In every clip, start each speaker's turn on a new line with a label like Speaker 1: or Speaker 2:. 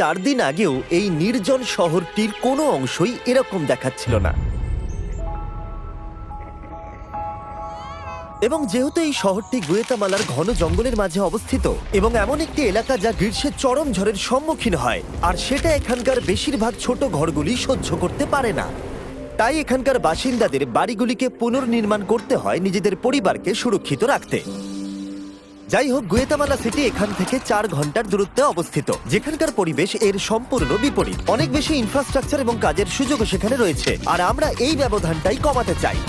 Speaker 1: 4 দিন আগেও এই নির্জন শহরটির কোনো অংশই এরকম দেখাচ্ছিল না। এবং যেহেতু এই শহরটি গুয়েতামালার ঘন জঙ্গলের মাঝে অবস্থিত এবং এমন একটি এলাকা যা গ্রীষ্মের চরম ঝড়ের সম্মুখীন হয়, আর সেটা এখানকার বেশিরভাগ ছোট ঘরগুলি সহ্য করতে পারে না, তাই এখানকার বাসিন্দাদের বাড়িগুলিকে পুনর্নির্মাণ করতে হয় নিজেদের পরিবারকে সুরক্ষিত রাখতে। যাই হোক, গুয়েতামালা সিটি এখান থেকে 4 ঘন্টার দূরত্বে অবস্থিত, যেখানকার পরিবেশ এর সম্পূর্ণ বিপরীত। অনেক বেশি ইনফ্রাস্ট্রাকচার এবং কাজের সুযোগও সেখানে রয়েছে, আর আমরা এই ব্যবধানটাই কমাতে চাই।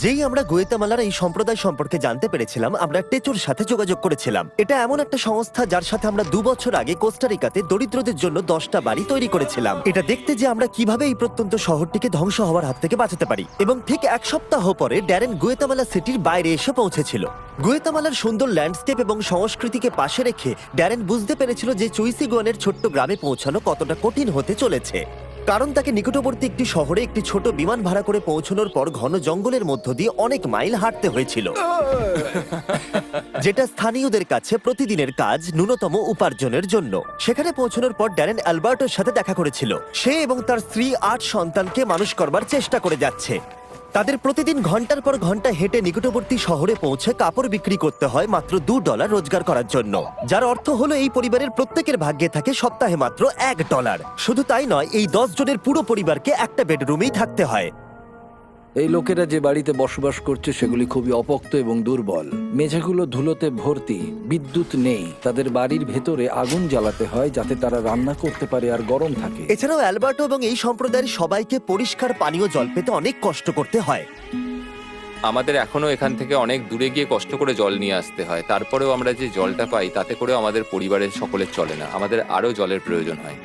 Speaker 1: যেই আমরা গুয়েতামালার এই সম্প্রদায় সম্পর্কে জানতে পেরেছিলাম, আমরা টেচোর সাথে যোগাযোগ করেছিলাম। এটা এমন একটা সংস্থা যার সাথে আমরা 2 বছর আগে কোস্টারিকাতে দরিদ্রদের জন্য 10টা বাড়ি তৈরি করেছিলাম। এটা দেখতে যে আমরা কিভাবে এই প্রত্যন্ত শহরটিকে ধ্বংস হওয়ার হাত থেকে বাঁচাতে পারি। এবং ঠিক 1 সপ্তাহ পরে ড্যারেন গুয়েতামালা সিটির বাইরে এসে পৌঁছেছিল। গুয়েতামালার সুন্দর ল্যান্ডস্কেপ এবং সংস্কৃতিকে পাশে রেখে ড্যারেন বুঝতে পেরেছিল যে চুইসিগুয়ানের ছোট্ট গ্রামে পৌঁছানো কতটা কঠিন হতে চলেছে, কারণ তাকে নিকটবর্তী একটি শহরে একটি ছোট বিমান ভাড়া করে পৌঁছানোর পর ঘন জঙ্গলের মধ্য দিয়ে অনেক মাইল হাঁটতে হয়েছিল, যেটা স্থানীয়দের কাছে প্রতিদিনের কাজ, ন্যূনতম উপার্জনের জন্য। সেখানে পৌঁছানোর পর ড্যারেন অ্যালবার্টোর সাথে দেখা করেছিল। সে এবং তার স্ত্রী 8 সন্তানকে মানুষ করবার চেষ্টা করে যাচ্ছে। তাদের প্রতিদিন ঘন্টার পর ঘন্টা হেঁটে নিকটবর্তী শহরে পৌঁছে কাপড় বিক্রি করতে হয় মাত্র $2 রোজগার করার জন্য, যার অর্থ হলো এই পরিবারের প্রত্যেকের ভাগ্যে থাকে সপ্তাহে মাত্র $1। শুধু তাই নয়, এই 10 জনের পুরো পরিবারকে একটা বেডরুমেই থাকতে হয়।
Speaker 2: এই লোকেরা যে বাড়িতে বসবাস করছে সেগুলি খুবই অপোক্ত এবং দুর্বল। মেঝেগুলো ধুলোতে ভর্তি, বিদ্যুৎ নেই, তাদের বাড়ির ভেতরে আগুন জ্বালাতে হয় যাতে তারা রান্না করতে পারে আর গরম থাকে।
Speaker 1: এছাড়াও অ্যালবার্টো এবং এই সম্প্রদায়ের সবাইকে পরিষ্কার পানীয় জল পেতে অনেক কষ্ট করতে হয়।
Speaker 3: আমাদের এখনো এখান থেকে অনেক দূরে গিয়ে কষ্ট করে জল নিয়ে আসতে হয়। তারপরেও আমরা যে জলটা পাই তাতে করেও আমাদের পরিবারের সকলের চলে না, আমাদের আরো জলের প্রয়োজন হয়।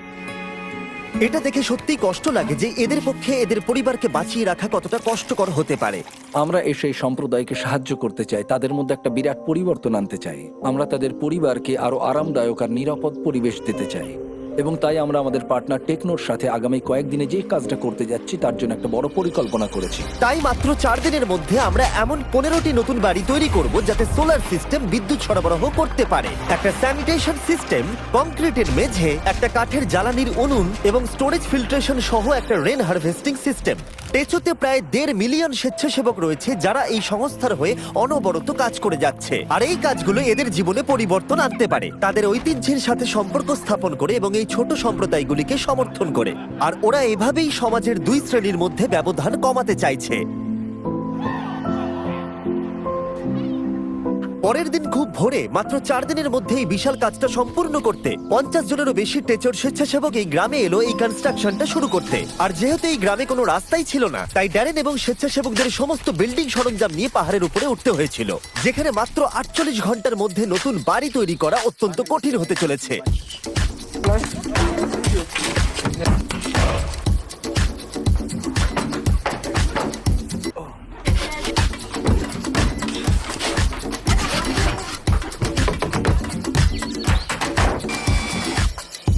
Speaker 1: এটা দেখে সত্যিই কষ্ট লাগে যে এদের পক্ষে এদের পরিবারকে বাঁচিয়ে রাখা কতটা কষ্টকর হতে পারে।
Speaker 2: আমরা এসে এই সম্প্রদায়কে সাহায্য করতে চাই, তাদের মধ্যে একটা বিরাট পরিবর্তন আনতে চাই। আমরা তাদের পরিবারকে আরো আরামদায়ক আর নিরাপদ পরিবেশ দিতে চাই, এবং তাই আমরা আমাদের পার্টনার টেকনোর সাথে আগামী কয়েকদিনে যে কাজটা করতে যাচ্ছি তার জন্য একটা বড় পরিকল্পনা করেছি।
Speaker 1: তাই মাত্র 4 দিনের মধ্যে আমরা এমন 15টি নতুন বাড়ি তৈরি করব যাতে সোলার সিস্টেম বিদ্যুৎ সরবরাহ করতে পারে, একটা স্যানিটেশন সিস্টেম, কংক্রিটের মেঝে, একটা কাঠের জ্বালানির উনুন এবং স্টোরেজ ফিল্ট্রেশন সহ একটা রেন হারভেস্টিং সিস্টেম। টেচোতে প্রায় 1.5 মিলিয়ন স্বেচ্ছাসেবক রয়েছে যারা এই সংস্থার হয়ে অনবরত কাজ করে যাচ্ছে, আর এই কাজগুলো এদের জীবনে পরিবর্তন আনতে পারে, তাদের ঐতিহ্যের সাথে সম্পর্ক স্থাপন করে এবং এই ছোট সম্প্রদায়গুলিকে সমর্থন করে। আর ওরা এভাবেই সমাজের 2 শ্রেণীর মধ্যে ব্যবধান কমাতে চাইছে। পরের দিন খুব ভোরে, মাত্র 4 দিনের মধ্যে এই বিশাল কাজটা সম্পূর্ণ করতে 50 জনেরও বেশি টেচোর স্বেচ্ছাসেবক এই গ্রামে এলো এই কনস্ট্রাকশনটা শুরু করতে। আর যেহেতু এই গ্রামে কোনো রাস্তাই ছিল না, তাই ড্যারেন এবং স্বেচ্ছাসেবকদের সমস্ত বিল্ডিং সরঞ্জাম নিয়ে পাহাড়ের উপরে উঠতে হয়েছিল, যেখানে মাত্র 48 ঘন্টার মধ্যে নতুন বাড়ি তৈরি করা অত্যন্ত কঠিন হতে চলেছে।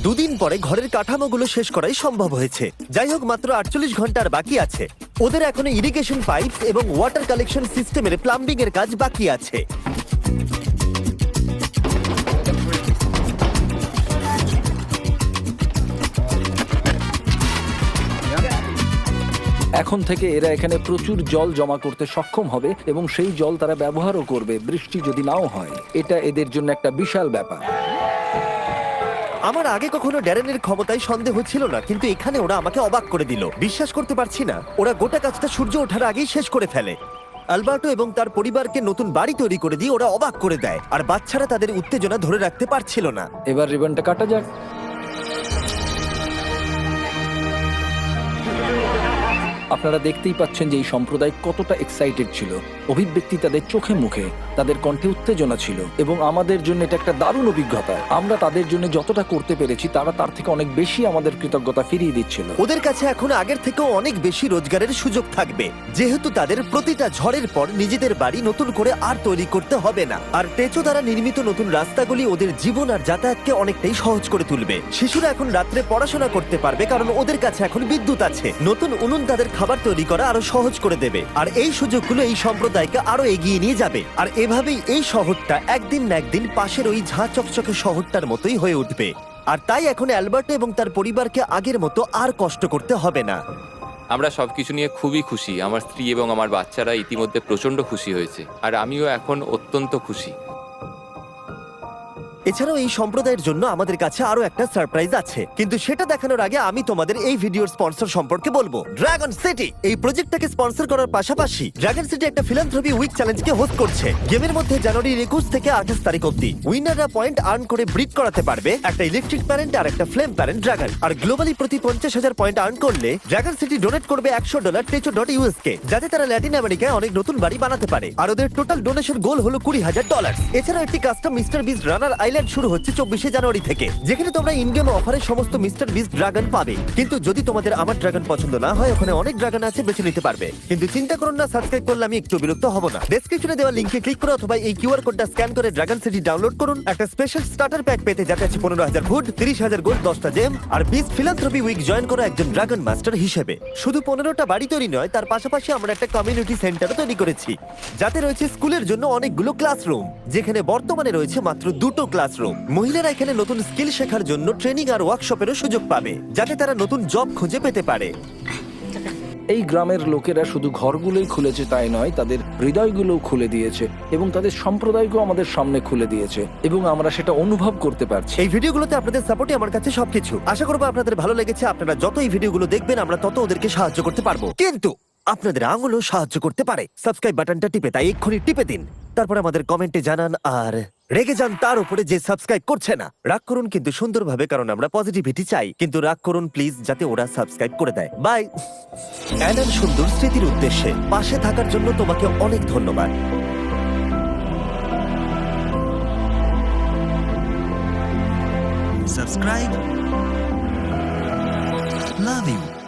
Speaker 1: দুদিন পরে ঘরের কাঠামোগুলো শেষ করাই সম্ভব হয়েছে। যাই হোক, মাত্র 48 ঘন্টার বাকি আছে। ওদের এখনো ইরিগেশন পাইপ এবং ওয়াটার কালেকশন সিস্টেমের প্লাম্বিং এর কাজ বাকি আছে।
Speaker 2: এখন থেকে এরা এখানে প্রচুর জল জমা করতে সক্ষম হবে এবং সেই জল তারা ব্যবহারও করবে বৃষ্টি যদি নাও হয়। এটা এদের জন্য একটা বিশাল ব্যাপার।
Speaker 1: আমার আগে কখনো ড্যারেনের ক্ষমতায় সন্দেহ ছিল না, কিন্তু এখানে ওরা আমাকে অবাক করে দিল। বিশ্বাস করতে পারছি না, ওরা গোটা কাজটা সূর্য ওঠার আগেই শেষ করে ফেলে। অ্যালবার্টো এবং তার পরিবারকে নতুন বাড়ি তৈরি করে দিয়ে ওরা অবাক করে দেয়, আর বাচ্চারা তাদের উত্তেজনা ধরে রাখতে পারছিল না।
Speaker 2: এবার রিবনটা কাটা যাক। আপনারা দেখতেই পাচ্ছেন যে এই সম্প্রদায় কতটা এক্সাইটেড ছিল। অভিব্যক্তি তাদের চোখে মুখে, তাদের কণ্ঠে উত্তেজনা ছিল, এবং আমাদের জন্য এটা একটা দারুণ অভিজ্ঞতা। আমরা তাদের জন্য যতটা করতে পেরেছি তারা তার থেকে অনেক বেশি আমাদের কৃতজ্ঞতা ফিরিয়ে দিচ্ছিল।
Speaker 1: ওদের কাছে এখন আগের থেকেও অনেক বেশি রোজগারের সুযোগ থাকবে, যেহেতু তাদের প্রতিটা ঝড়ের পর নিজেদের বাড়ি নতুন করে আর তৈরি করতে হবে না। আর টেচো দ্বারা নির্মিত নতুন রাস্তাগুলি ওদের জীবন আর যাতায়াতকে অনেকটাই সহজ করে তুলবে। শিশুরা এখন রাত্রে পড়াশোনা করতে পারবে কারণ ওদের কাছে এখন বিদ্যুৎ আছে। নতুন উনুন তাদের খাবার তৈরি করা আরো সহজ করে দেবে। আর এই সুযোগগুলো এই সম্প্রদায়কে আরো এগিয়ে নিয়ে যাবে। আর এভাবেই এই শহরটা একদিন না একদিন পাশের ওই ঝাঁ চকচকে শহরটার মতোই হয়ে উঠবে। আর তাই এখন অ্যালবার্টো এবং তার পরিবারকে আগের মতো আর কষ্ট করতে হবে না।
Speaker 3: আমরা সবকিছু নিয়ে খুবই খুশি। আমার স্ত্রী এবং আমার বাচ্চারা ইতিমধ্যে প্রচন্ড খুশি হয়েছে, আর আমিও এখন অত্যন্ত খুশি।
Speaker 1: এছাড়াও এই সম্প্রদায়ের জন্য আমাদের কাছে আরো একটা সারপ্রাইজ আছে, কিন্তু সেটা দেখানোর আগে আমি তোমাদের এই ভিডিওর স্পন্সর সম্পর্কে বলবো। ড্রাগন সিটি এই প্রজেক্টটাকে স্পন্সর করার পাশাপাশি ড্রাগন সিটি একটা ফিলান্থ্রপি উইক চ্যালেঞ্জকে হোস্ট করছে। গেমের মধ্যে জানুয়ারি 21 থেকে 28 তারিখ অবধি উইনাররা পয়েন্ট আর্ন করে ব্রিড করাতে পারবে একটা ইলেকট্রিক প্যারেন্ট আর একটা ফ্লেম প্যারেন্ট ড্রাগন। আর গ্লোবালি প্রতি 50,000 পয়েন্ট আর্ন করলে ড্রাগন সিটি ডোনেট করবে $100 টেচো.us কে, যাতে তারা ল্যাটিন আমেরিকায় অনেক নতুন বাড়ি বানাতে পারে। আর ওদের টোটাল ডোনেশন গোল হলো $20,000। এছাড়াও একটি কাস্টম মিস্টার বিস্ট রানার আইল্যান্ড শুরু হচ্ছে 24শে জানুয়ারি থেকে, যেখানে তোমরা ইন গেম অফারে সমস্ত মিস্টার বিস্ট ড্রাগন পাবে। কিন্তু যদি তোমাদের আমার ড্রাগন পছন্দ না হয়, ওখানে অনেক ড্রাগন আছে, বেছে নিতে পারবে। কিন্তু চিন্তা করুন না, সাবস্ক্রাইব করলে আমি একটু বিরক্ত হব না। ডেসক্রিপশনে দেওয়া লিংকে ক্লিক করে অথবা এই কিউআর কোডটা স্ক্যান করে ড্রাগন সিটি ডাউনলোড করুন। একটা স্পেশাল স্টার্টার প্যাক পেতে যাতে আছে 15,000 ফুড, 30,000 গোল্ড, 10টা জেম আর বিস্ট ফিলান্থ্রপি উইক জয়েন করো একজন ড্রাগন মাস্টার হিসেবে। শুধু 15টা বাড়ি তৈরি নয়, তার পাশাপাশি আমরা একটা কমিউনিটি সেন্টারও তৈরি করেছি, যাতে রয়েছে স্কুলের জন্য অনেকগুলো ক্লাসরুম, যেখানে বর্তমানে রয়েছে মাত্র 2টো ক্লাসরুম। মহিলারা এখানে নতুন স্কিল শেখার জন্য ট্রেনিং আর ওয়ার্কশপেরও সুযোগ পাবে, যাতে তারা নতুন জব খুঁজে পেতে পারে।
Speaker 2: এই গ্রামের লোকেরা শুধু ঘরগুলোই খুলেছে তাই নয়, তাদের হৃদয়গুলোও খুলে দিয়েছে এবং তাদের সম্প্রদায়কেও আমাদের সামনে খুলে দিয়েছে, এবং আমরা সেটা অনুভব করতে পারছি।
Speaker 1: এই ভিডিওগুলোতে আপনাদের সাপোর্টই আমার কাছে সবকিছু। আশা করবো আপনাদের ভালো লেগেছে। আপনারা যত এই ভিডিওগুলো দেখবেন, আমরা তত ওদেরকে সাহায্য করতে পারবো। কিন্তু আপনাদের আঙুলও সাহায্য করতে পারে। সাবস্ক্রাইব বাটনটা টিপে, তাই এক্ষুনি টিপে দিন। তারপর আমাদের কমেন্টে জানান, আর রেগে যান তার উপরে যে সাবস্ক্রাইব করছে না। রাগ করুন কিন্তু সুন্দরভাবে, কারণ আমরা পজিটিভিটি চাই। কিন্তু রাগ করুন প্লিজ, যাতে ওরা সাবস্ক্রাইব করে দেয়। বাই। অ্যানার সুন্দর স্মৃতির উদ্দেশ্যে পাশে থাকার জন্য তোমাকে অনেক ধন্যবাদ।
Speaker 4: Subscribe. Love you.